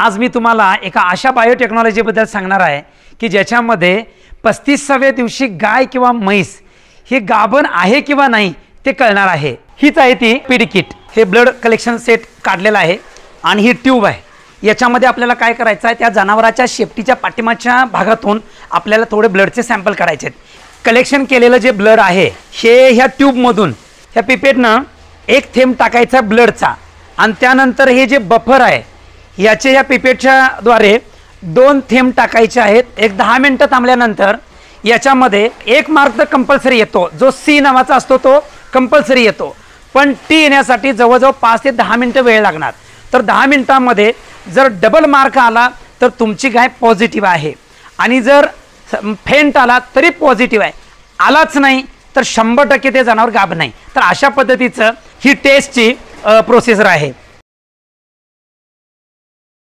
आज मी तुम्हाला एका अशा बायोटेक्नॉलॉजीबद्दल सांगणार आहे की ज्याच्यामध्ये 35व्या दिवशी गाय किंवा म्हैस हे गाभण आहे किंवा नाही ते कळणार आहे। हीच आहे ती पीडी किट। हे ब्लड कलेक्शन सेट काढलेला आहे आणि ही ट्यूब आहे। याच्यामध्ये आपल्याला काय करायचं आहे, त्या जनावराच्या शेपटीच्या पाठीमागच्या भागातून आपल्याला थोडे ब्लडचे सॅम्पल करायचे आहेत। कलेक्शन केलेलं जे ब्लड आहे हे ह्या ट्यूबमधून ह्या पिपेटनं एक थेंब टाकायचा ब्लडचा आणि त्यानंतर हे जे बफर आहे याचे या पिपेटच्या द्वारे 2 थेंब टाकायचे आहेत। एक 10 मिनिटं थांबल्यानंतर याच्यामध्ये एक मार्क तर कंपल्सरी येतो, जो सी नावाचा असतो तो कंपल्सरी येतो, पण टी येण्यासाठी जवळजवळ 5 ते 10 मिनिटं वेळ लागणार। तर 10 मिनिटांमध्ये जर डबल मार्क आला तर तुमची गाय पॉझिटिव्ह आहे आणि जर फेंट आला तरी पॉझिटिव्ह आहे, आलाच नाही तर 100% ते जनावर गाभ नाही। तर अशा पद्धतीचं ही टेस्टची प्रोसेसर आहे।